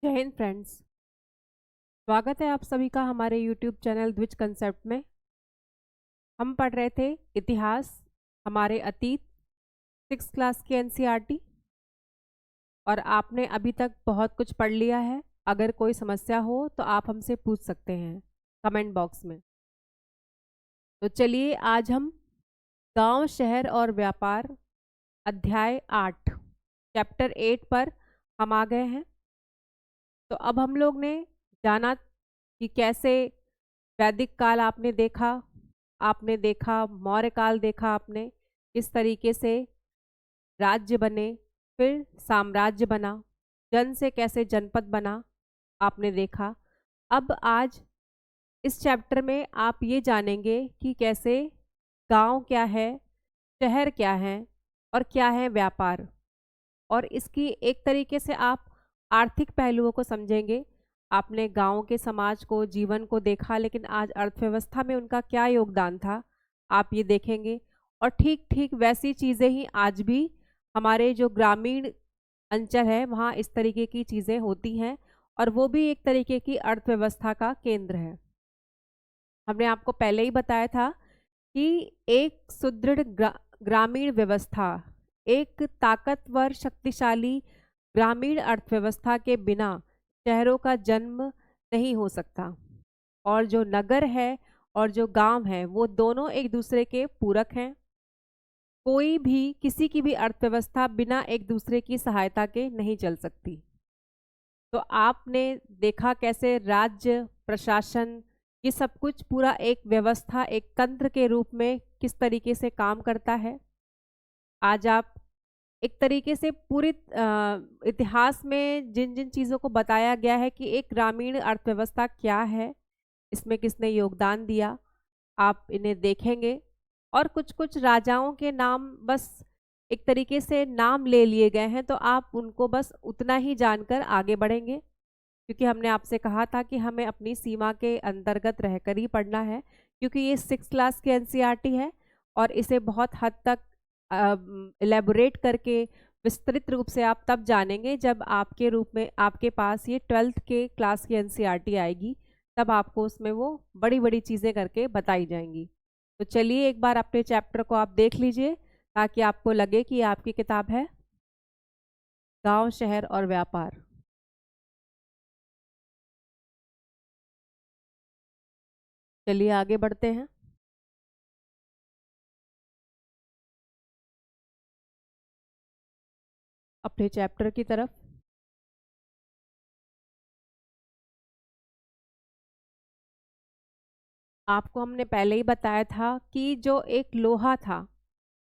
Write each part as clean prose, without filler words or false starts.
जय हिंद फ्रेंड्स। स्वागत है आप सभी का हमारे YouTube चैनल द्विज कंसेप्ट में। हम पढ़ रहे थे इतिहास, हमारे अतीत, 6th क्लास की NCERT। और आपने अभी तक बहुत कुछ पढ़ लिया है। अगर कोई समस्या हो तो आप हमसे पूछ सकते हैं कमेंट बॉक्स में। तो चलिए आज हम गांव, शहर और व्यापार, अध्याय 8, चैप्टर 8 पर हम आ गए हैं। तो अब हम लोग ने जाना कि कैसे वैदिक काल आपने देखा मौर्य काल देखा, आपने किस तरीके से राज्य बने, फिर साम्राज्य बना, जन से कैसे जनपद बना, आपने देखा। अब आज इस चैप्टर में आप ये जानेंगे कि कैसे गांव क्या है, शहर क्या है और क्या है व्यापार। और इसकी एक तरीके से आप आर्थिक पहलुओं को समझेंगे। आपने गांव के समाज को, जीवन को देखा, लेकिन आज अर्थव्यवस्था में उनका क्या योगदान था, आप ये देखेंगे। और ठीक ठीक वैसी चीज़ें ही आज भी हमारे जो ग्रामीण अंचल है वहाँ इस तरीके की चीज़ें होती हैं, और वो भी एक तरीके की अर्थव्यवस्था का केंद्र है। हमने आपको पहले ही बताया था कि एक सुदृढ़ ग्रामीण व्यवस्था, एक ताकतवर शक्तिशाली ग्रामीण अर्थव्यवस्था के बिना शहरों का जन्म नहीं हो सकता। और जो नगर है और जो गांव है वो दोनों एक दूसरे के पूरक हैं। कोई भी किसी की भी अर्थव्यवस्था बिना एक दूसरे की सहायता के नहीं चल सकती। तो आपने देखा कैसे राज्य, प्रशासन, ये सब कुछ पूरा एक व्यवस्था, एक तंत्र के रूप में किस तरीके से काम करता है। आज आप एक तरीके से पूरी इतिहास में जिन जिन चीज़ों को बताया गया है कि एक ग्रामीण अर्थव्यवस्था क्या है, इसमें किसने योगदान दिया, आप इन्हें देखेंगे। और कुछ कुछ राजाओं के नाम बस एक तरीके से नाम ले लिए गए हैं, तो आप उनको बस उतना ही जानकर आगे बढ़ेंगे, क्योंकि हमने आपसे कहा था कि हमें अपनी सीमा के अंतर्गत रहकर ही पढ़ना है, क्योंकि ये 6th क्लास की NCERT है और इसे बहुत हद तक इलेबोरेट करके विस्तृत रूप से आप तब जानेंगे जब आपके रूप में आपके पास ये 12th के क्लास की NCERT आएगी, तब आपको उसमें वो बड़ी बड़ी चीज़ें करके बताई जाएंगी। तो चलिए एक बार अपने चैप्टर को आप देख लीजिए, ताकि आपको लगे कि आपकी किताब है गांव, शहर और व्यापार। चलिए आगे बढ़ते हैं अपने चैप्टर की तरफ। आपको हमने पहले ही बताया था कि जो एक लोहा था,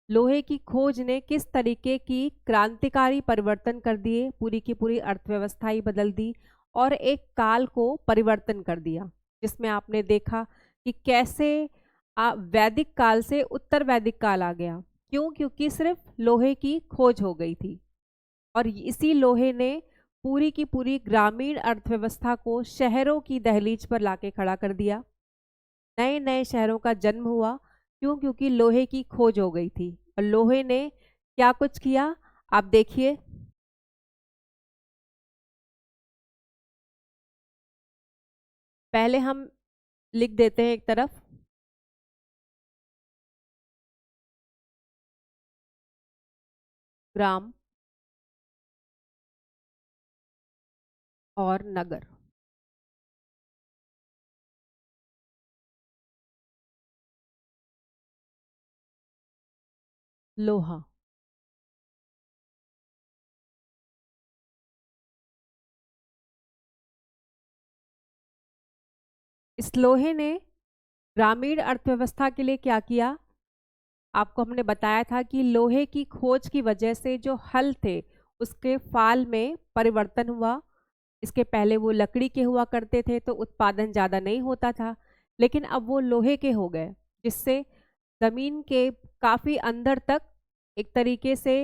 लोहे की खोज ने किस तरीके की क्रांतिकारी परिवर्तन कर दिए, पूरी की पूरी अर्थव्यवस्था ही बदल दी और एक काल को परिवर्तन कर दिया, जिसमें आपने देखा कि कैसे वैदिक काल से उत्तर वैदिक काल आ गया। क्यों? क्योंकि सिर्फ लोहे की खोज हो गई थी, और इसी लोहे ने पूरी की पूरी ग्रामीण अर्थव्यवस्था को शहरों की दहलीज पर लाके खड़ा कर दिया। नए नए शहरों का जन्म हुआ। क्यों? क्योंकि लोहे की खोज हो गई थी। और लोहे ने क्या कुछ किया, आप देखिए। पहले हम लिख देते हैं एक तरफ ग्राम और नगर। लोहा, इस लोहे ने ग्रामीण अर्थव्यवस्था के लिए क्या किया, आपको हमने बताया था कि लोहे की खोज की वजह से जो हल थे उसके फाल में परिवर्तन हुआ। इसके पहले वो लकड़ी के हुआ करते थे तो उत्पादन ज़्यादा नहीं होता था, लेकिन अब वो लोहे के हो गए, जिससे ज़मीन के काफ़ी अंदर तक एक तरीके से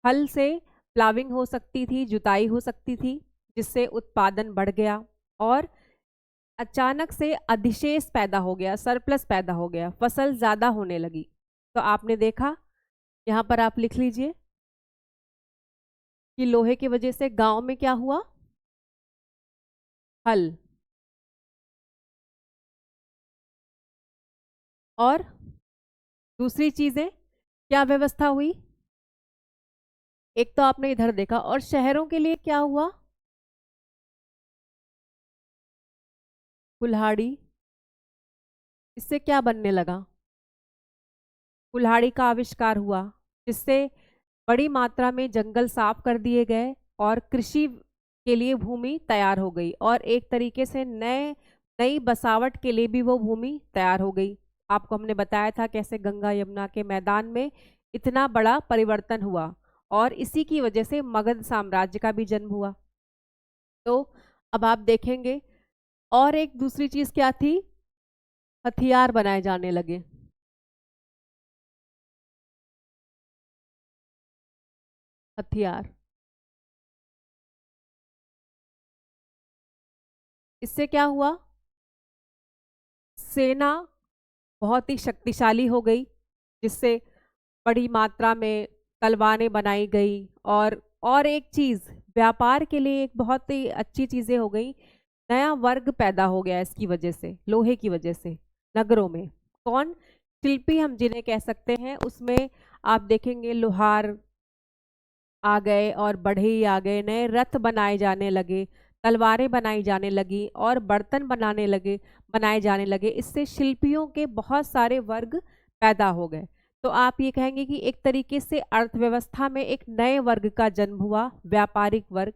हल से प्लाविंग हो सकती थी, जुताई हो सकती थी, जिससे उत्पादन बढ़ गया। और अचानक से अधिशेष पैदा हो गया, सरप्लस पैदा हो गया, फसल ज़्यादा होने लगी। तो आपने देखा, यहाँ पर आप लिख लीजिए कि लोहे की वजह से गांव में क्या हुआ, हल। और दूसरी चीजें क्या व्यवस्था हुई? एक तो आपने इधर देखा, और शहरों के लिए क्या हुआ? कुल्हाड़ी। इससे क्या बनने लगा? कुल्हाड़ी का आविष्कार हुआ, जिससे बड़ी मात्रा में जंगल साफ कर दिए गए और कृषि के लिए भूमि तैयार हो गई, और एक तरीके से नई बसावट के लिए भी वो भूमि तैयार हो गई। आपको हमने बताया था कैसे गंगा यमुना के मैदान में इतना बड़ा परिवर्तन हुआ, और इसी की वजह से मगध साम्राज्य का भी जन्म हुआ। तो अब आप देखेंगे, और एक दूसरी चीज क्या थी? हथियार बनाए जाने लगे। हथियार। इससे क्या हुआ? सेना बहुत ही शक्तिशाली हो गई, जिससे बड़ी मात्रा में तलवारें बनाई गई। और एक चीज, व्यापार के लिए एक बहुत ही अच्छी चीजें हो गई। नया वर्ग पैदा हो गया इसकी वजह से, लोहे की वजह से। नगरों में कौन? शिल्पी हम जिन्हें कह सकते हैं, उसमें आप देखेंगे लोहार आ गए और बढ़ई आ गए, नए रथ बनाए जाने लगे, तलवारें बनाई जाने लगी, और बर्तन बनाए जाने लगे। इससे शिल्पियों के बहुत सारे वर्ग पैदा हो गए। तो आप ये कहेंगे कि एक तरीके से अर्थव्यवस्था में एक नए वर्ग का जन्म हुआ, व्यापारिक वर्ग।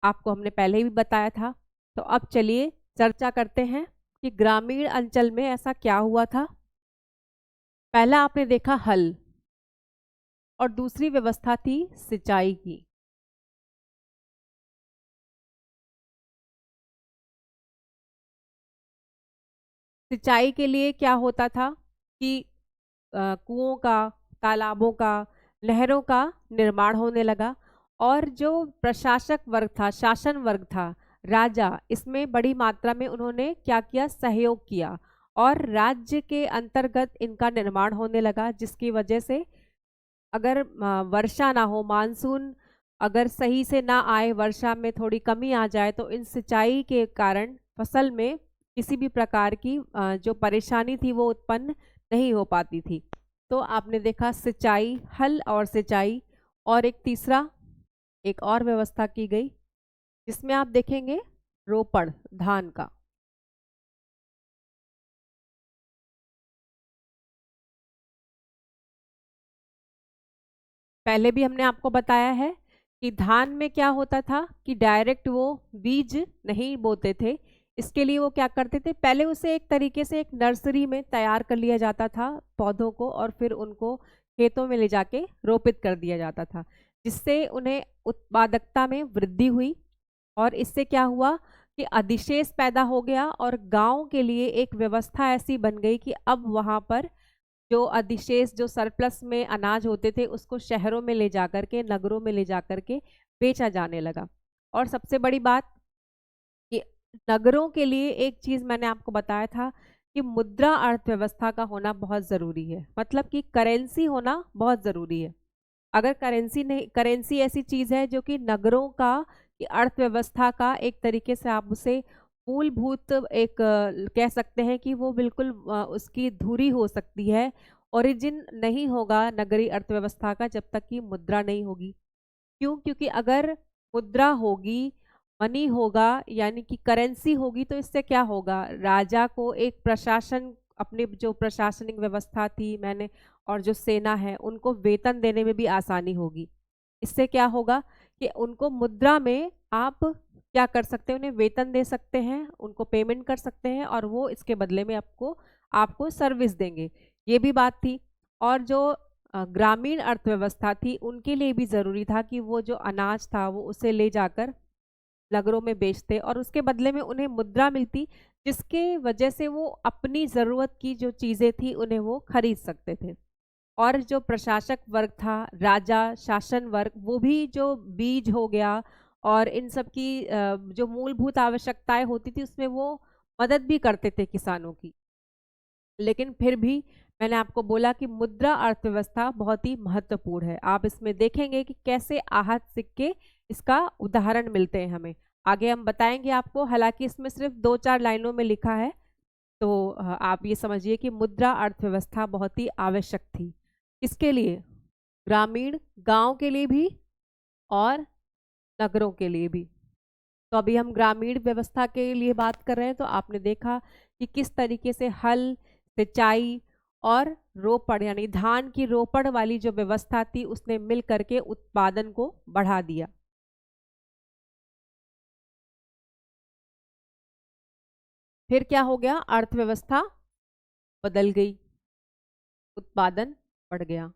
आपको हमने पहले भी बताया था। तो अब चलिए चर्चा करते हैं कि ग्रामीण अंचल में ऐसा क्या हुआ था। पहला आपने देखा हल, और दूसरी व्यवस्था थी सिंचाई की। सिंचाई के लिए क्या होता था कि कुओं का, तालाबों का, नहरों का निर्माण होने लगा। और जो प्रशासक वर्ग था, शासन वर्ग था, राजा, इसमें बड़ी मात्रा में उन्होंने क्या किया? सहयोग किया, और राज्य के अंतर्गत इनका निर्माण होने लगा, जिसकी वजह से अगर वर्षा ना हो, मानसून अगर सही से ना आए, वर्षा में थोड़ी कमी आ जाए, तो इन सिंचाई के कारण फसल में किसी भी प्रकार की जो परेशानी थी वो उत्पन्न नहीं हो पाती थी। तो आपने देखा सिंचाई, हल और सिंचाई। और एक तीसरा, एक और व्यवस्था की गई, जिसमें आप देखेंगे रोपण, धान का। पहले भी हमने आपको बताया है कि धान में क्या होता था कि डायरेक्ट वो बीज नहीं बोते थे। इसके लिए वो क्या करते थे? पहले उसे एक तरीके से एक नर्सरी में तैयार कर लिया जाता था पौधों को, और फिर उनको खेतों में ले जाके रोपित कर दिया जाता था, जिससे उन्हें उत्पादकता में वृद्धि हुई। और इससे क्या हुआ कि अधिशेष पैदा हो गया, और गांव के लिए एक व्यवस्था ऐसी बन गई कि अब वहां पर जो अधिशेष, जो सरप्लस में अनाज होते थे, उसको शहरों में ले जाकर के, नगरों में ले जाकर के बेचा जाने लगा। और सबसे बड़ी बात कि नगरों के लिए एक चीज मैंने आपको बताया था कि मुद्रा अर्थव्यवस्था का होना बहुत जरूरी है, मतलब कि करेंसी होना बहुत जरूरी है। अगर करेंसी नहीं, करेंसी ऐसी चीज है जो कि नगरों का, कि अर्थव्यवस्था का एक तरीके से आप उसे मूलभूत एक कह सकते हैं कि वो बिल्कुल उसकी धुरी हो सकती है। ओरिजिन नहीं होगा नगरीय अर्थव्यवस्था का जब तक कि मुद्रा नहीं होगी। क्यों? क्योंकि अगर मुद्रा होगी, मनी होगा, यानी कि करेंसी होगी, तो इससे क्या होगा? राजा को एक प्रशासन, अपनी जो प्रशासनिक व्यवस्था थी मैंने, और जो सेना है, उनको वेतन देने में भी आसानी होगी। इससे क्या होगा कि उनको मुद्रा में आप क्या कर सकते हैं? उन्हें वेतन दे सकते हैं, उनको पेमेंट कर सकते हैं, और वो इसके बदले में आपको आपको सर्विस देंगे। ये भी बात थी। और जो ग्रामीण अर्थव्यवस्था थी, उनके लिए भी जरूरी था कि वो जो अनाज था वो उसे ले जाकर नगरों में बेचते, और उसके बदले में उन्हें मुद्रा मिलती, जिसके वजह से वो अपनी ज़रूरत की जो चीज़ें थी उन्हें वो खरीद सकते थे। और जो प्रशासक वर्ग था, राजा, शासन वर्ग, वो भी जो बीज हो गया और इन सब की जो मूलभूत आवश्यकताएं होती थी, उसमें वो मदद भी करते थे किसानों की। लेकिन फिर भी मैंने आपको बोला कि मुद्रा अर्थव्यवस्था बहुत ही महत्वपूर्ण है। आप इसमें देखेंगे कि कैसे आहत सिक्के इसका उदाहरण मिलते हैं हमें। आगे हम बताएंगे आपको, हालांकि इसमें सिर्फ 2-4 लाइनों में लिखा है। तो आप ये समझिए कि मुद्रा अर्थव्यवस्था बहुत ही आवश्यक थी। किसके लिए? ग्रामीण गांव के लिए भी और नगरों के लिए भी। तो अभी हम ग्रामीण व्यवस्था के लिए बात कर रहे हैं। तो आपने देखा कि किस तरीके से हल, सिंचाई और रोपड़ यानी धान की रोपड़ वाली जो व्यवस्था थी उसने मिल करके उत्पादन को बढ़ा दिया। फिर क्या हो गया? अर्थव्यवस्था बदल गई, उत्पादन बढ़ गया।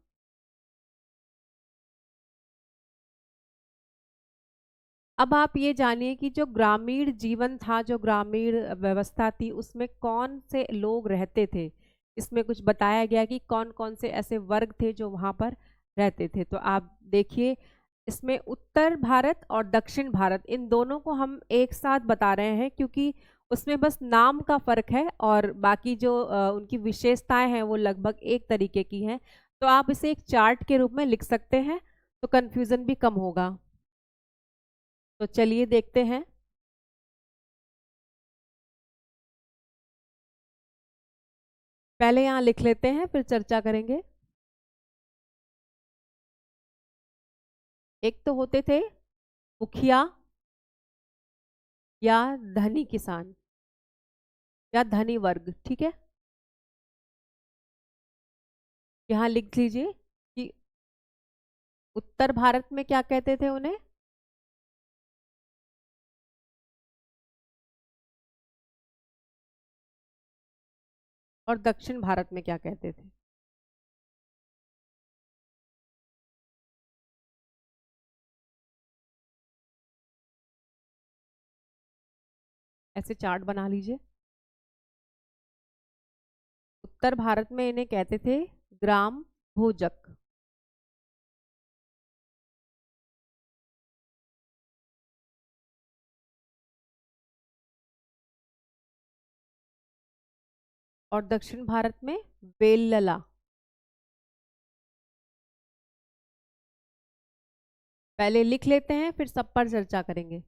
अब आप ये जानिए कि जो ग्रामीण जीवन था, जो ग्रामीण व्यवस्था थी, उसमें कौन से लोग रहते थे। इसमें कुछ बताया गया कि कौन कौन से ऐसे वर्ग थे जो वहाँ पर रहते थे। तो आप देखिए, इसमें उत्तर भारत और दक्षिण भारत इन दोनों को हम एक साथ बता रहे हैं, क्योंकि उसमें बस नाम का फर्क है और बाकी जो उनकी विशेषताएं हैं वो लगभग एक तरीके की हैं। तो आप इसे एक चार्ट के रूप में लिख सकते हैं, तो कन्फ्यूज़न भी कम होगा। तो चलिए देखते हैं। पहले यहाँ लिख लेते हैं, फिर चर्चा करेंगे। एक तो होते थे मुखिया या धनी किसान या धनी वर्ग, ठीक है। यहाँ लिख लीजिए कि उत्तर भारत में क्या कहते थे उन्हें? और दक्षिण भारत में क्या कहते थे? ऐसे चार्ट बना लीजिए। उत्तर भारत में इन्हें कहते थे ग्राम भोजक। और दक्षिण भारत में वेल्लला। पहले लिख लेते हैं, फिर सब पर चर्चा करेंगे।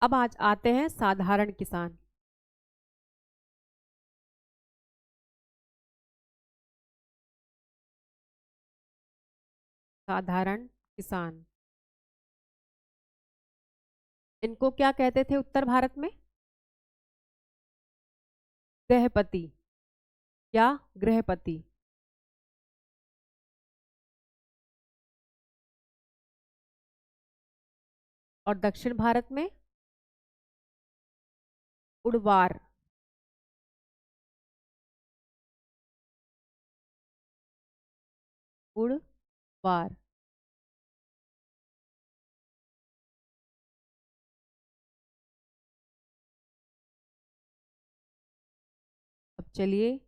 अब आज आते हैं साधारण किसान। साधारण किसान, इनको क्या कहते थे उत्तर भारत में? गृहपति या गृहपति। और दक्षिण भारत में उड़वार। उड़वार। अब चलिए,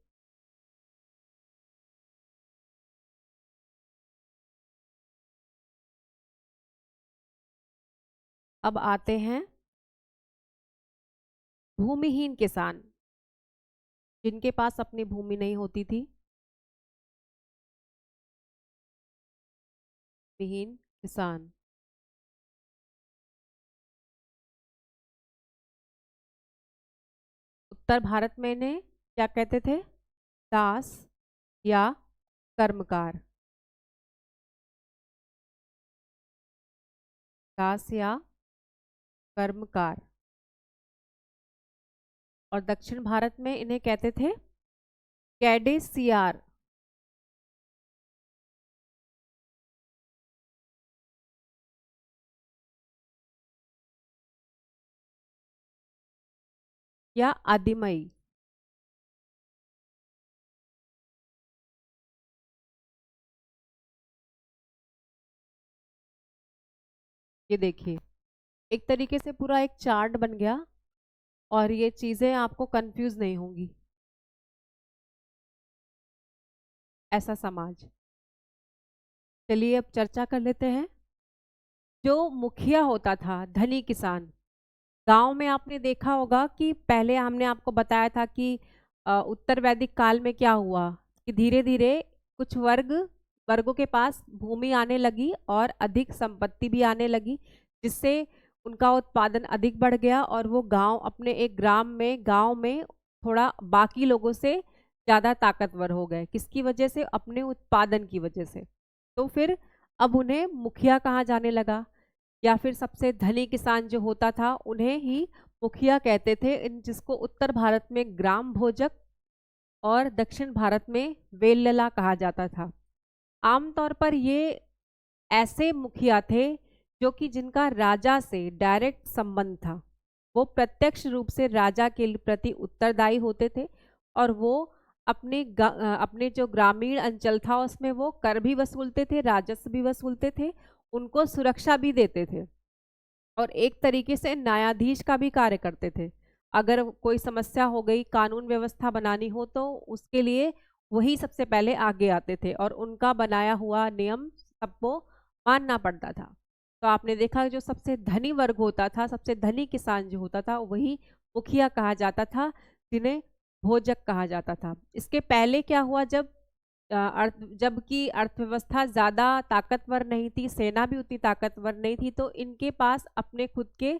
अब आते हैं भूमिहीन किसान, जिनके पास अपनी भूमि नहीं होती थी। भूमिहीन किसान, उत्तर भारत में इन्हें क्या कहते थे? दास या कर्मकार। दास या कर्मकार। और दक्षिण भारत में इन्हें कहते थे कैडेसियार या आदिमई। ये देखिए, एक तरीके से पूरा एक चार्ट बन गया और ये चीजें आपको कंफ्यूज नहीं होंगी। ऐसा समाज। चलिए अब चर्चा कर लेते हैं। जो मुखिया होता था, धनी किसान, गांव में आपने देखा होगा कि पहले हमने आपको बताया था कि उत्तर वैदिक काल में क्या हुआ कि धीरे धीरे कुछ वर्गों के पास भूमि आने लगी और अधिक संपत्ति भी आने लगी, जिससे उनका उत्पादन अधिक बढ़ गया और वो अपने एक गांव में थोड़ा बाकी लोगों से ज़्यादा ताकतवर हो गए। किसकी वजह से? अपने उत्पादन की वजह से। तो फिर अब उन्हें मुखिया कहा जाने लगा, या फिर सबसे धनी किसान जो होता था उन्हें ही मुखिया कहते थे, जिसको उत्तर भारत में ग्राम भोजक और दक्षिण भारत में वेल्लला कहा जाता था। आमतौर पर ये ऐसे मुखिया थे जो कि जिनका राजा से डायरेक्ट संबंध था, वो प्रत्यक्ष रूप से राजा के प्रति उत्तरदायी होते थे और वो अपने जो ग्रामीण अंचल था उसमें वो कर भी वसूलते थे, राजस्व भी वसूलते थे, उनको सुरक्षा भी देते थे और एक तरीके से न्यायाधीश का भी कार्य करते थे। अगर कोई समस्या हो गई, कानून व्यवस्था बनानी हो, तो उसके लिए वही सबसे पहले आगे आते थे और उनका बनाया हुआ नियम सबको मानना पड़ता था। तो आपने देखा जो सबसे धनी वर्ग होता था, सबसे धनी किसान जो होता था, वही मुखिया कहा जाता था, जिन्हें भोजक कहा जाता था। इसके पहले क्या हुआ, जबकि अर्थव्यवस्था ज़्यादा ताकतवर नहीं थी, सेना भी उतनी ताकतवर नहीं थी, तो इनके पास अपने खुद के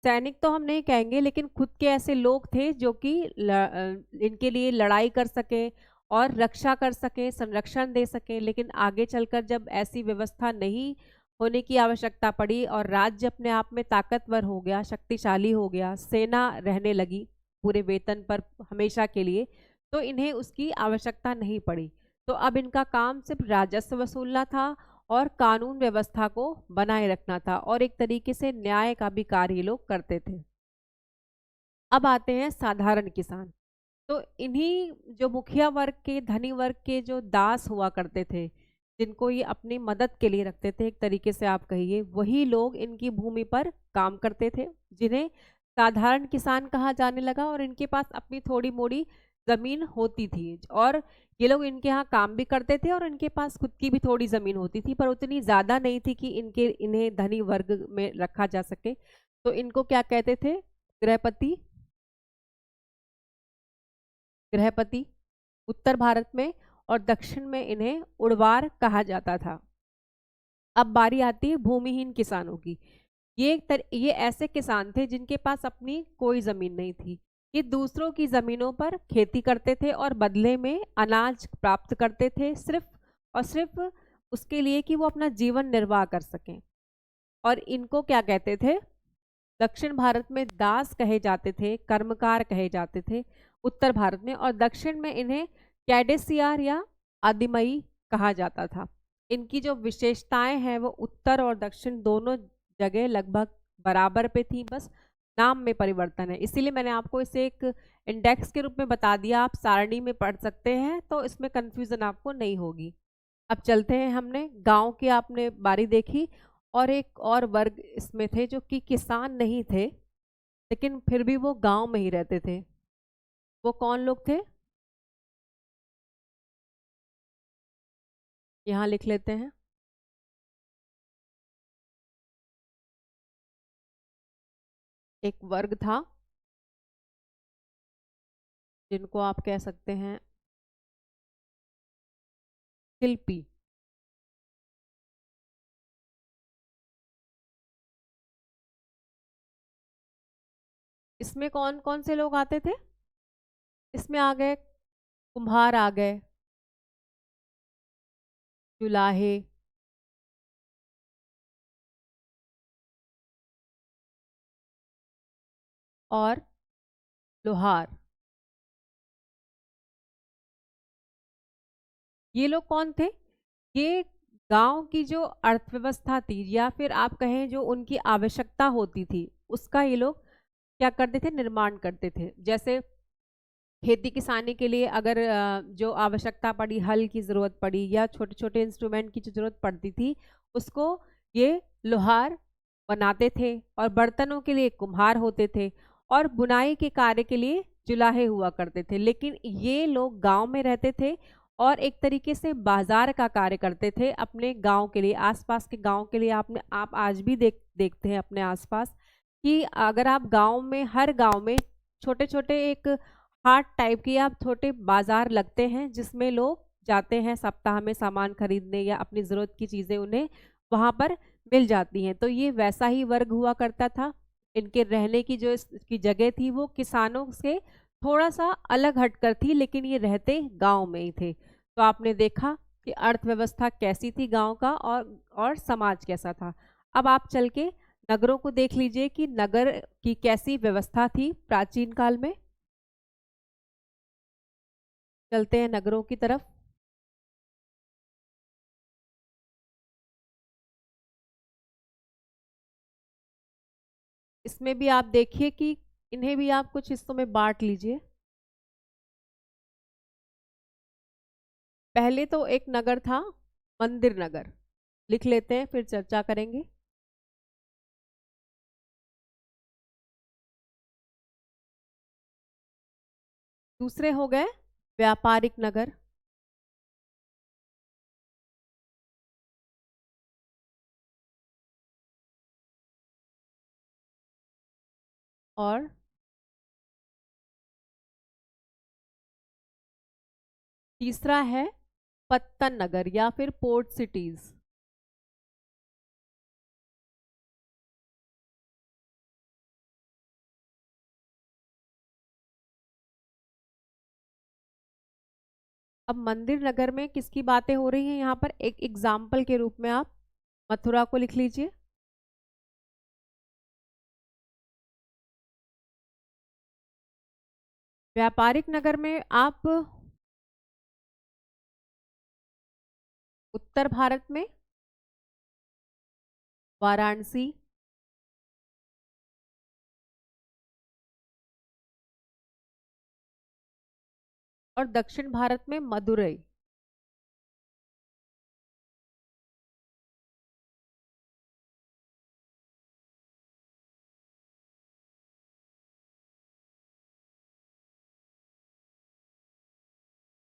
सैनिक तो हम नहीं कहेंगे, लेकिन खुद के ऐसे लोग थे जो कि इनके लिए लड़ाई कर सके और रक्षा कर सके, संरक्षण दे सके। लेकिन आगे चलकर जब ऐसी व्यवस्था नहीं होने की आवश्यकता पड़ी और राज्य अपने आप में ताकतवर हो गया, शक्तिशाली हो गया, सेना रहने लगी पूरे वेतन पर हमेशा के लिए, तो इन्हें उसकी आवश्यकता नहीं पड़ी। तो अब इनका काम सिर्फ राजस्व वसूलना था और कानून व्यवस्था को बनाए रखना था और एक तरीके से न्याय का भी कार्य ये लोग करते थे। अब आते हैं साधारण किसान। तो इन्हीं जो मुखिया वर्ग के, धनी वर्ग के जो दास हुआ करते थे, जिनको ये अपनी मदद के लिए रखते थे, एक तरीके से आप कहिए, वही लोग इनकी भूमि पर काम करते थे, जिन्हें साधारण किसान कहा जाने लगा और इनके पास अपनी थोड़ी मोड़ी जमीन होती थी और ये लोग इनके यहाँ काम भी करते थे और इनके पास खुद की भी थोड़ी जमीन होती थी, पर उतनी ज्यादा नहीं थी कि इन्हें धनी वर्ग में रखा जा सके। तो इनको क्या कहते थे? गृहपति। गृहपति उत्तर भारत में, और दक्षिण में इन्हें उड़वार कहा जाता था। अब बारी आती है भूमिहीन किसानों की। ये ऐसे किसान थे जिनके पास अपनी कोई जमीन नहीं थी। ये दूसरों की जमीनों पर खेती करते थे और बदले में अनाज प्राप्त करते थे, सिर्फ और सिर्फ उसके लिए कि वो अपना जीवन निर्वाह कर सकें। और इनको क्या कहते थे? दक्षिण भारत में दास कहे जाते थे, कर्मकार कहे जाते थे उत्तर भारत में, और दक्षिण में इन्हें कैडेसियार या आदिमई कहा जाता था। इनकी जो विशेषताएं हैं वो उत्तर और दक्षिण दोनों जगह लगभग बराबर पे थी, बस नाम में परिवर्तन है। इसीलिए मैंने आपको इसे एक इंडेक्स के रूप में बता दिया, आप सारणी में पढ़ सकते हैं तो इसमें कंफ्यूजन आपको नहीं होगी। अब चलते हैं, हमने गांव की आपने बारी देखी और एक और वर्ग इसमें थे जो कि किसान नहीं थे लेकिन फिर भी वो गांव में ही रहते थे। वो कौन लोग थे? यहाँ लिख लेते हैं। एक वर्ग था जिनको आप कह सकते हैं शिल्पी। इसमें कौन कौन से लोग आते थे? इसमें आ गए कुम्हार, आ गए जुलाहे, और लोहार। ये लोग कौन थे? ये गांव की जो अर्थव्यवस्था थी या फिर आप कहें जो उनकी आवश्यकता होती थी उसका ये लोग क्या करते थे? निर्माण करते थे। जैसे खेती किसानी के लिए अगर जो आवश्यकता पड़ी, हल की ज़रूरत पड़ी या छोटे छोटे इंस्ट्रूमेंट की जो ज़रूरत पड़ती थी, उसको ये लोहार बनाते थे, और बर्तनों के लिए कुम्हार होते थे, और बुनाई के कार्य के लिए जुलाहे हुआ करते थे। लेकिन ये लोग गांव में रहते थे और एक तरीके से बाजार का कार्य करते थे अपने गांव के लिए, आसपास के गांव के लिए। आप आज भी देखते हैं अपने आसपास कि अगर आप गांव में, हर गांव में छोटे छोटे एक हाट टाइप की आप छोटे बाजार लगते हैं जिसमें लोग जाते हैं सप्ताह में सामान खरीदने या अपनी ज़रूरत की चीज़ें उन्हें वहाँ पर मिल जाती हैं। तो ये वैसा ही वर्ग हुआ करता था। इनके रहने की जो इसकी जगह थी वो किसानों से थोड़ा सा अलग हटकर थी, लेकिन ये रहते गांव में ही थे। तो आपने देखा कि अर्थव्यवस्था कैसी थी गांव का और समाज कैसा था। अब आप चल के नगरों को देख लीजिए कि नगर की कैसी व्यवस्था थी प्राचीन काल में। चलते हैं नगरों की तरफ। इसमें भी आप देखिए कि इन्हें भी आप कुछ हिस्सों में बांट लीजिए। पहले तो एक नगर था मंदिर नगर, लिख लेते हैं फिर चर्चा करेंगे। दूसरे हो गए व्यापारिक नगर, और तीसरा है पत्तन नगर या फिर पोर्ट सिटीज। अब मंदिर नगर में किसकी बातें हो रही हैं, यहाँ पर एक एग्जाम्पल के रूप में आप मथुरा को लिख लीजिए। व्यापारिक नगर में आप उत्तर भारत में वाराणसी, और दक्षिण भारत में मदुरई।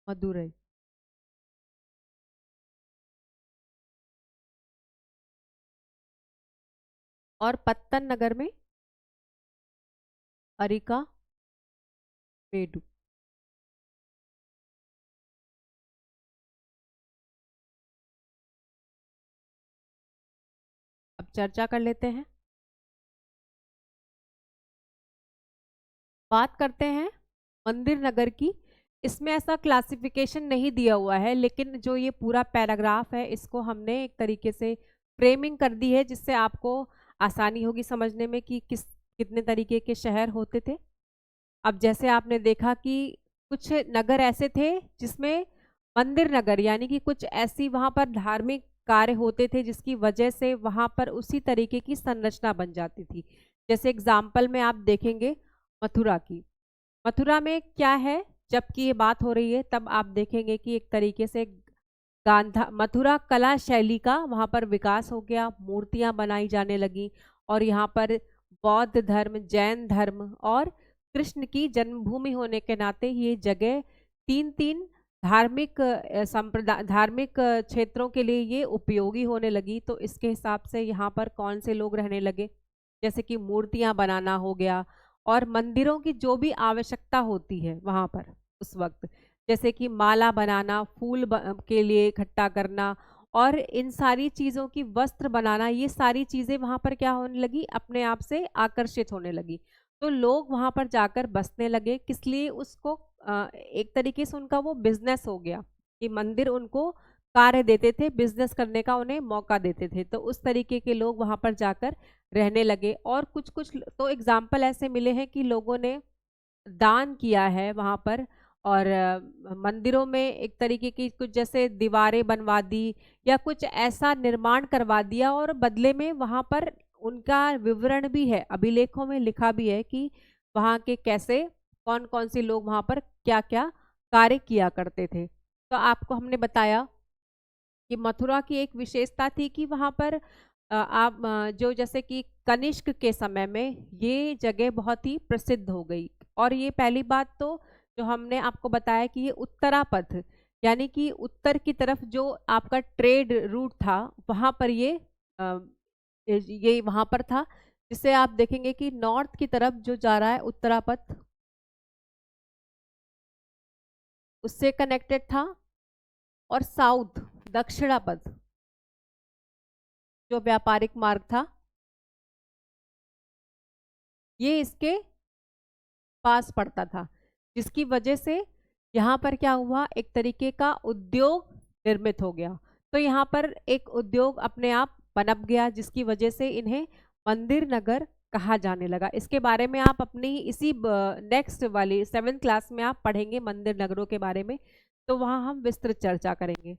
मदुरई और पत्तन नगर में अरिका, मेडू। अब चर्चा कर लेते हैं। बात करते हैं मंदिर नगर की। इसमें ऐसा क्लासिफिकेशन नहीं दिया हुआ है, लेकिन जो ये पूरा पैराग्राफ है इसको हमने एक तरीके से फ्रेमिंग कर दी है जिससे आपको आसानी होगी समझने में कि कितने तरीके के शहर होते थे। अब जैसे आपने देखा कि कुछ नगर ऐसे थे जिसमें मंदिर नगर यानी कि कुछ ऐसी वहाँ पर धार्मिक कार्य होते थे जिसकी वजह से वहाँ पर उसी तरीके की संरचना बन जाती थी। जैसे एग्जाम्पल में आप देखेंगे मथुरा की। मथुरा में क्या है, जबकि ये बात हो रही है तब आप देखेंगे कि एक तरीके से गांधा मथुरा कला शैली का वहाँ पर विकास हो गया, मूर्तियाँ बनाई जाने लगी, और यहाँ पर बौद्ध धर्म, जैन धर्म और कृष्ण की जन्मभूमि होने के नाते ये जगह तीन तीन धार्मिक संप्रदाय धार्मिक क्षेत्रों के लिए ये उपयोगी होने लगी। तो इसके हिसाब से यहाँ पर कौन से लोग रहने लगे, जैसे कि मूर्तियाँ बनाना हो गया, और मंदिरों की जो भी आवश्यकता होती है वहाँ पर उस वक्त, जैसे कि माला बनाना, फूल के लिए इकट्ठा करना, और इन सारी चीज़ों की वस्त्र बनाना, ये सारी चीज़ें वहाँ पर क्या होने लगी, अपने आप से आकर्षित होने लगी। तो लोग वहाँ पर जाकर बसने लगे। किस लिए, उसको एक तरीके से उनका वो बिजनेस हो गया कि मंदिर उनको कार्य देते थे, बिजनेस करने का उन्हें मौका देते थे। तो उस तरीके के लोग वहाँ पर जाकर रहने लगे। और कुछ कुछ तो एग्जाम्पल ऐसे मिले हैं कि लोगों ने दान किया है वहाँ पर, और मंदिरों में एक तरीके की कुछ जैसे दीवारें बनवा दी या कुछ ऐसा निर्माण करवा दिया, और बदले में वहाँ पर उनका विवरण भी है, अभिलेखों में लिखा भी है कि वहाँ के कैसे कौन कौन से लोग वहाँ पर क्या क्या कार्य किया करते थे। तो आपको हमने बताया कि मथुरा की एक विशेषता थी कि वहाँ पर आप जो जैसे कि कनिष्क के समय में ये जगह बहुत ही प्रसिद्ध हो गई। और ये पहली बात तो जो हमने आपको बताया कि ये उत्तरापथ यानी कि उत्तर की तरफ जो आपका ट्रेड रूट था वहाँ पर ये वहाँ पर था, जिसे आप देखेंगे कि नॉर्थ की तरफ जो जा रहा है उत्तरापथ, उससे कनेक्टेड था, और साउथ दक्षिणापथ जो व्यापारिक मार्ग था ये इसके पास पड़ता था, जिसकी वजह से यहाँ पर क्या हुआ, एक तरीके का उद्योग निर्मित हो गया। तो यहाँ पर एक उद्योग अपने आप पनप गया, जिसकी वजह से इन्हें मंदिर नगर कहा जाने लगा। इसके बारे में आप अपनी इसी नेक्स्ट वाली 7th क्लास में आप पढ़ेंगे मंदिर नगरों के बारे में, तो वहाँ हम विस्तृत चर्चा करेंगे।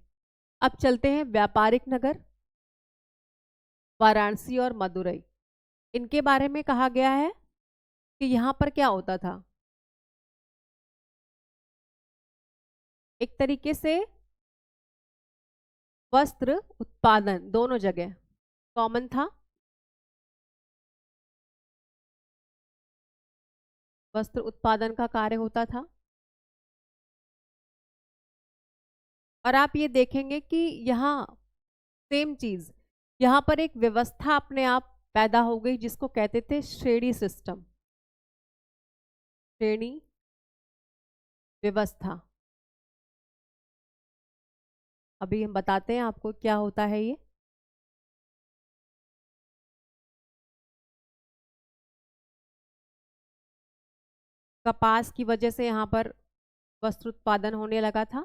अब चलते हैं व्यापारिक नगर वाराणसी और मदुरई। इनके बारे में कहा गया है कि यहाँ पर क्या होता था, एक तरीके से वस्त्र उत्पादन दोनों जगह कॉमन था। वस्त्र उत्पादन का कार्य होता था। और आप ये देखेंगे कि यहाँ सेम चीज, यहाँ पर एक व्यवस्था अपने आप पैदा हो गई जिसको कहते थे श्रेणी सिस्टम, श्रेणी व्यवस्था। अभी हम बताते हैं आपको क्या होता है ये। कपास की वजह से यहाँ पर वस्त्र उत्पादन होने लगा था।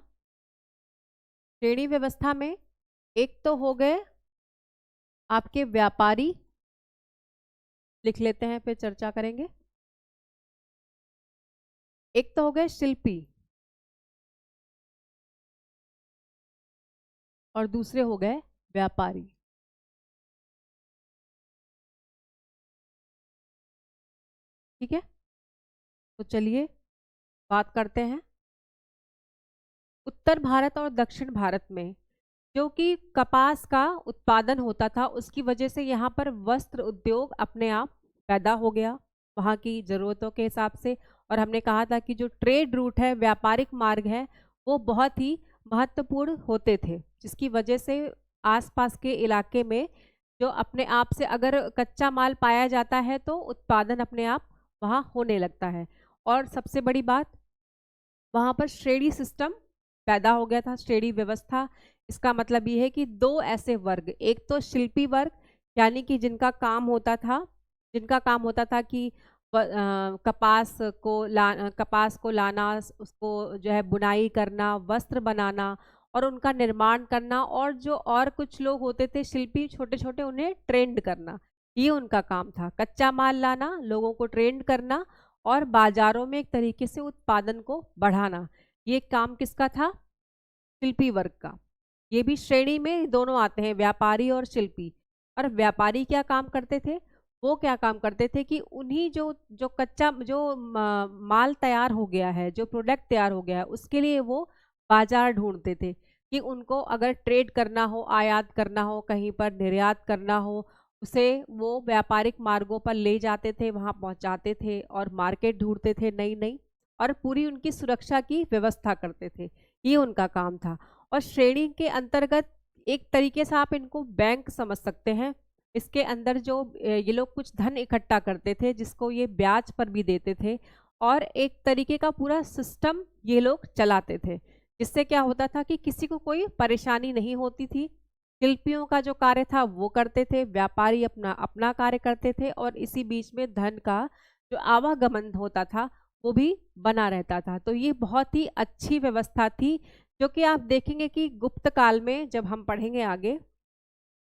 श्रेणी व्यवस्था में एक तो हो गए आपके व्यापारी, लिख लेते हैं फिर चर्चा करेंगे। एक तो हो गए शिल्पी और दूसरे हो गए व्यापारी। ठीक है, तो चलिए बात करते हैं। उत्तर भारत और दक्षिण भारत में जो कि कपास का उत्पादन होता था, उसकी वजह से यहाँ पर वस्त्र उद्योग अपने आप पैदा हो गया वहाँ की ज़रूरतों के हिसाब से। और हमने कहा था कि जो ट्रेड रूट है, व्यापारिक मार्ग है, वो बहुत ही महत्वपूर्ण होते थे, जिसकी वजह से आसपास के इलाके में जो अपने आप से अगर कच्चा माल पाया जाता है तो उत्पादन अपने आप वहाँ होने लगता है। और सबसे बड़ी बात, वहाँ पर श्रेणी सिस्टम पैदा हो गया था, श्रेणी व्यवस्था। इसका मतलब ये है कि दो ऐसे वर्ग, एक तो शिल्पी वर्ग यानी कि जिनका काम होता था कि कपास को लाना, उसको जो है बुनाई करना, वस्त्र बनाना और उनका निर्माण करना, और जो और कुछ लोग होते थे शिल्पी छोटे छोटे, उन्हें ट्रेंड करना, ये उनका काम था। कच्चा माल लाना, लोगों को ट्रेंड करना और बाजारों में एक तरीके से उत्पादन को बढ़ाना, ये काम किसका था, शिल्पी वर्ग का। ये भी श्रेणी में दोनों आते हैं, व्यापारी और शिल्पी। और व्यापारी क्या काम करते थे, वो क्या काम करते थे कि उन्हीं जो कच्चा जो माल तैयार हो गया है, जो प्रोडक्ट तैयार हो गया है, उसके लिए वो बाजार ढूंढते थे कि उनको अगर ट्रेड करना हो, आयात करना हो, कहीं पर निर्यात करना हो, उसे वो व्यापारिक मार्गों पर ले जाते थे, वहाँ पहुँचाते थे और मार्केट ढूंढते थे नई नई, और पूरी उनकी सुरक्षा की व्यवस्था करते थे, ये उनका काम था। और श्रेणी के अंतर्गत एक तरीके से आप इनको बैंक समझ सकते हैं। इसके अंदर जो ये लोग कुछ धन इकट्ठा करते थे, जिसको ये ब्याज पर भी देते थे, और एक तरीके का पूरा सिस्टम ये लोग चलाते थे, जिससे क्या होता था कि किसी को कोई परेशानी नहीं होती थी। शिल्पियों का जो कार्य था वो करते थे, व्यापारी अपना अपना कार्य करते थे, और इसी बीच में धन का जो आवागमन होता था वो भी बना रहता था। तो ये बहुत ही अच्छी व्यवस्था थी, जो कि आप देखेंगे कि गुप्त काल में जब हम पढ़ेंगे आगे,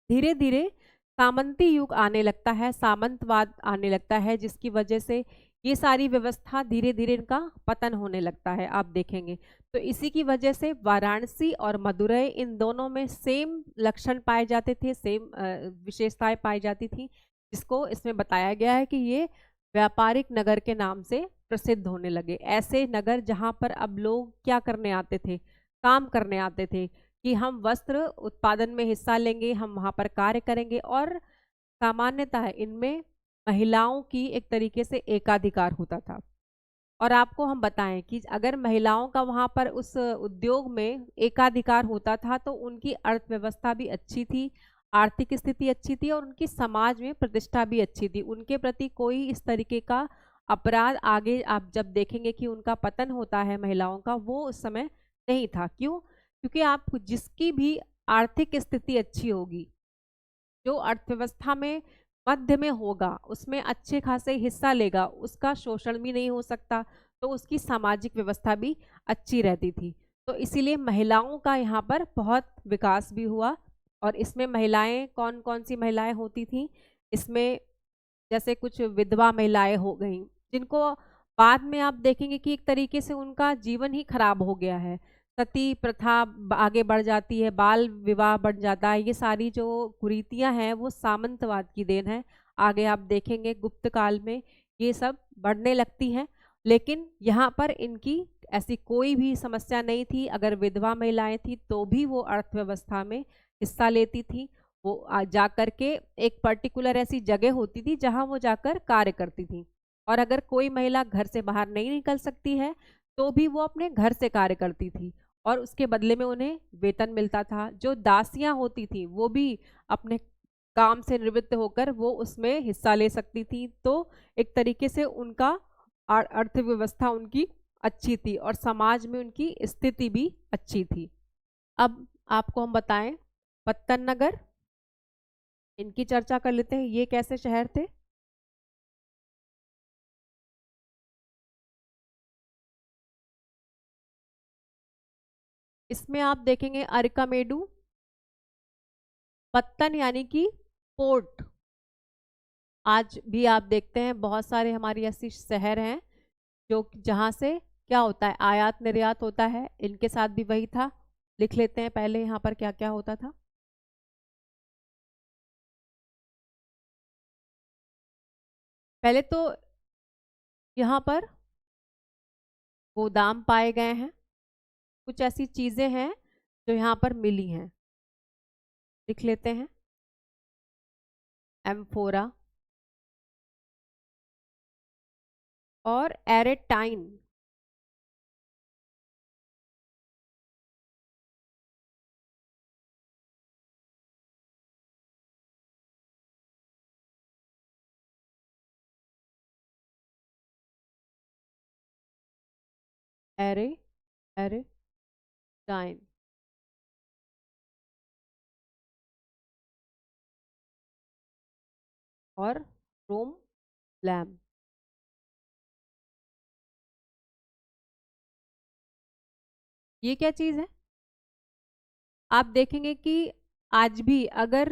धीरे धीरे सामंती युग आने लगता है, सामंतवाद आने लगता है, जिसकी वजह से ये सारी व्यवस्था धीरे धीरे इनका पतन होने लगता है, आप देखेंगे। तो इसी की वजह से वाराणसी और मदुरई, इन दोनों में सेम लक्षण पाए जाते थे, सेम विशेषताएं पाई जाती थी, जिसको इसमें बताया गया है कि ये व्यापारिक नगर के नाम से प्रसिद्ध होने लगे। ऐसे नगर जहाँ पर अब लोग क्या करने आते थे, काम करने आते थे कि हम वस्त्र उत्पादन में हिस्सा लेंगे, हम वहाँ पर कार्य करेंगे। और सामान्यतः इनमें महिलाओं की एक तरीके से एकाधिकार होता था। और आपको हम बताएं कि अगर महिलाओं का वहाँ पर उस उद्योग में एकाधिकार होता था तो उनकी अर्थव्यवस्था भी अच्छी थी, आर्थिक स्थिति अच्छी थी, और उनकी समाज में प्रतिष्ठा भी अच्छी थी। उनके प्रति कोई इस तरीके का अपराध आगे आप जब देखेंगे कि उनका पतन होता है महिलाओं का, वो उस समय नहीं था। क्यों? क्योंकि आप जिसकी भी आर्थिक स्थिति अच्छी होगी, जो अर्थव्यवस्था में मध्य में होगा, उसमें अच्छे खासे हिस्सा लेगा, उसका शोषण भी नहीं हो सकता, तो उसकी सामाजिक व्यवस्था भी अच्छी रहती थी। तो इसीलिए महिलाओं का यहाँ पर बहुत विकास भी हुआ। और इसमें महिलाएं कौन कौन सी महिलाएं होती थी? इसमें जैसे कुछ विधवा महिलाएं हो गईं, जिनको बाद में आप देखेंगे कि एक तरीके से उनका जीवन ही खराब हो गया है। सती प्रथा आगे बढ़ जाती है, बाल विवाह बढ़ जाता है। ये सारी जो कुरीतियां हैं वो सामंतवाद की देन है। आगे आप देखेंगे गुप्त काल में ये सब बढ़ने लगती हैं, लेकिन यहाँ पर इनकी ऐसी कोई भी समस्या नहीं थी। अगर विधवा महिलाएं थी तो भी वो अर्थव्यवस्था में हिस्सा लेती थी। वो जा करके एक पर्टिकुलर ऐसी जगह होती थी जहां वो जाकर कार्य करती थी। और अगर कोई महिला घर से बाहर नहीं निकल सकती है तो भी वो अपने घर से कार्य करती थी, और उसके बदले में उन्हें वेतन मिलता था। जो दासियां होती थी वो भी अपने काम से निवृत्त होकर वो उसमें हिस्सा ले सकती थी। तो एक तरीके से उनका अर्थव्यवस्था उनकी अच्छी थी और समाज में उनकी स्थिति भी अच्छी थी। अब आपको हम बताएं पत्तन नगर, इनकी चर्चा कर लेते हैं। ये कैसे शहर थे? इसमें आप देखेंगे अरिकामेडु, पत्तन यानी कि पोर्ट। आज भी आप देखते हैं बहुत सारे हमारी ऐसी शहर हैं जो जहाँ से क्या होता है, आयात निर्यात होता है। इनके साथ भी वही था। लिख लेते हैं पहले यहाँ पर क्या क्या होता था। पहले तो यहाँ पर गोदाम पाए गए हैं, कुछ ऐसी चीजें हैं जो यहाँ पर मिली हैं। लिख लेते हैं एम्फोरा और एरेटाइन। एरे एरेटाइन और रोम लैम। ये क्या चीज है? आप देखेंगे कि आज भी अगर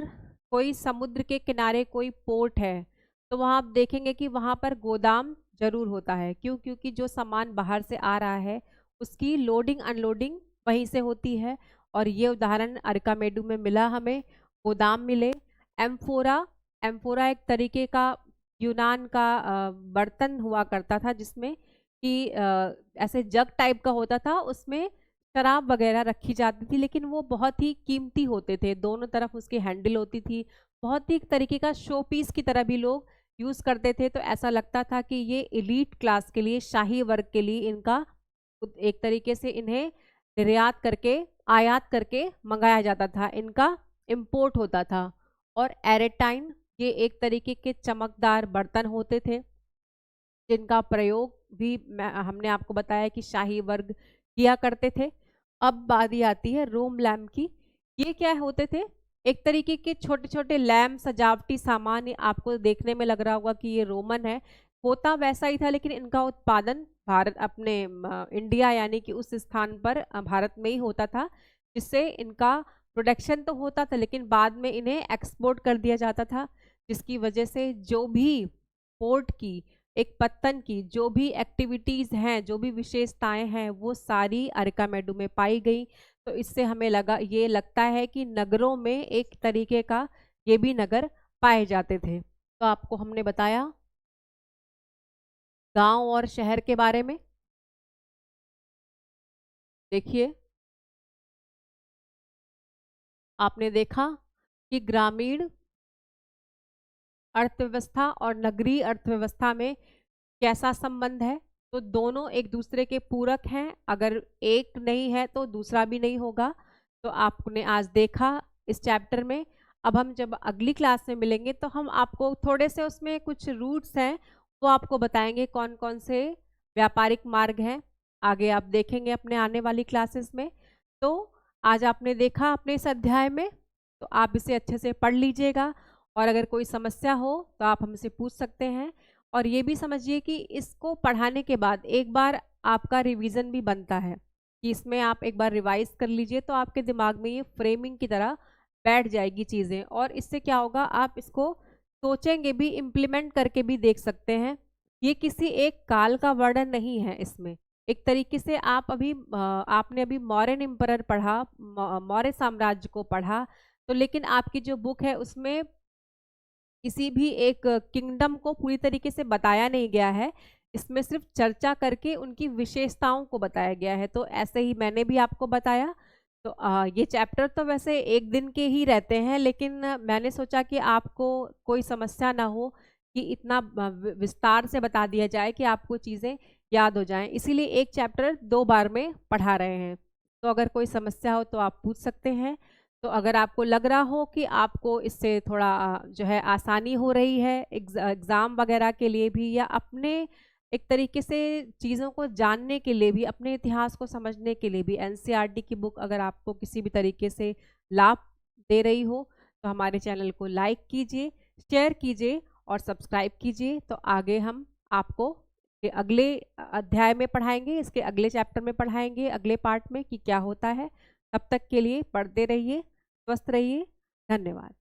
कोई समुद्र के किनारे कोई पोर्ट है तो वहां आप देखेंगे कि वहां पर गोदाम जरूर होता है। क्यों? क्योंकि जो सामान बाहर से आ रहा है उसकी लोडिंग अनलोडिंग वहीं से होती है। और ये उदाहरण अरकामेडू में मिला हमें, गोदाम मिले। एम्फोरा, एम्फोरा एक तरीके का यूनान का बर्तन हुआ करता था जिसमें कि ऐसे जग टाइप का होता था, उसमें शराब वगैरह रखी जाती थी, लेकिन वो बहुत ही कीमती होते थे। दोनों तरफ उसकी हैंडल होती थी, बहुत ही एक तरीके का शो पीस की तरह भी लोग यूज करते थे। तो ऐसा लगता था कि ये एलीट क्लास के लिए, शाही वर्ग के लिए इनका एक तरीके से इन्हें निर्यात करके, आयात करके मंगाया जाता था, इनका इम्पोर्ट होता था। और एरेटाइन, ये एक तरीके के चमकदार बर्तन होते थे जिनका प्रयोग भी हमने आपको बताया कि शाही वर्ग किया करते थे। अब बारी आती है रोम लैम्प की। ये क्या होते थे? एक तरीके के छोटे छोटे लैम्प, सजावटी सामान। ये आपको देखने में लग रहा होगा कि ये रोमन है, होता वैसा ही था, लेकिन इनका उत्पादन भारत, अपने इंडिया यानी कि उस स्थान पर भारत में ही होता था, जिससे इनका प्रोडक्शन तो होता था लेकिन बाद में इन्हें एक्सपोर्ट कर दिया जाता था। जिसकी वजह से जो भी पोर्ट की, एक पत्तन की जो भी एक्टिविटीज़ हैं, जो भी विशेषताएं हैं, वो सारी अरकामेडू में पाई गई। तो इससे हमें ये लगता है कि नगरों में एक तरीके का ये भी नगर पाए जाते थे। तो आपको हमने बताया गांव और शहर के बारे में। देखिए, आपने देखा कि ग्रामीण अर्थव्यवस्था और नगरीय अर्थव्यवस्था में कैसा संबंध है। तो दोनों एक दूसरे के पूरक हैं, अगर एक नहीं है तो दूसरा भी नहीं होगा। तो आपने आज देखा इस चैप्टर में। अब हम जब अगली क्लास में मिलेंगे तो हम आपको थोड़े से उसमें कुछ रूट्स हैं वो आपको बताएंगे, कौन कौन से व्यापारिक मार्ग हैं। आगे आप देखेंगे अपने आने वाली क्लासेस में। तो आज आपने देखा अपने इस अध्याय में, तो आप इसे अच्छे से पढ़ लीजिएगा और अगर कोई समस्या हो तो आप हमसे पूछ सकते हैं। और ये भी समझिए कि इसको पढ़ाने के बाद एक बार आपका रिवीजन भी बनता है कि इसमें आप एक बार रिवाइज कर लीजिए, तो आपके दिमाग में ये फ्रेमिंग की तरह बैठ जाएगी चीज़ें, और इससे क्या होगा, आप इसको सोचेंगे भी, इम्प्लीमेंट करके भी देख सकते हैं। ये किसी एक काल का वर्णन नहीं है इसमें। एक तरीके से आप अभी आपने अभी मौर्यन एम्परर पढ़ा, मौर्य साम्राज्य को पढ़ा, तो लेकिन आपकी जो बुक है उसमें किसी भी एक किंगडम को पूरी तरीके से बताया नहीं गया है। इसमें सिर्फ चर्चा करके उनकी विशेषताओं को बताया गया है। तो ऐसे ही मैंने भी आपको बताया। तो ये चैप्टर तो वैसे एक दिन के ही रहते हैं, लेकिन मैंने सोचा कि आपको कोई समस्या ना हो कि इतना विस्तार से बता दिया जाए कि आपको चीज़ें याद हो जाएं, इसीलिए एक चैप्टर 2 बार में पढ़ा रहे हैं। तो अगर कोई समस्या हो तो आप पूछ सकते हैं। तो अगर आपको लग रहा हो कि आपको इससे थोड़ा जो है आसानी हो रही है एग्ज़ाम वगैरह के लिए भी, या अपने एक तरीके से चीज़ों को जानने के लिए भी, अपने इतिहास को समझने के लिए भी एनसीईआरटी की बुक अगर आपको किसी भी तरीके से लाभ दे रही हो, तो हमारे चैनल को लाइक कीजिए, शेयर कीजिए और सब्सक्राइब कीजिए। तो आगे हम आपको के अगले अध्याय में पढ़ाएंगे, इसके अगले चैप्टर में पढ़ाएंगे, अगले पार्ट में कि क्या होता है। तब तक के लिए पढ़ते रहिए, स्वस्थ रहिए। धन्यवाद।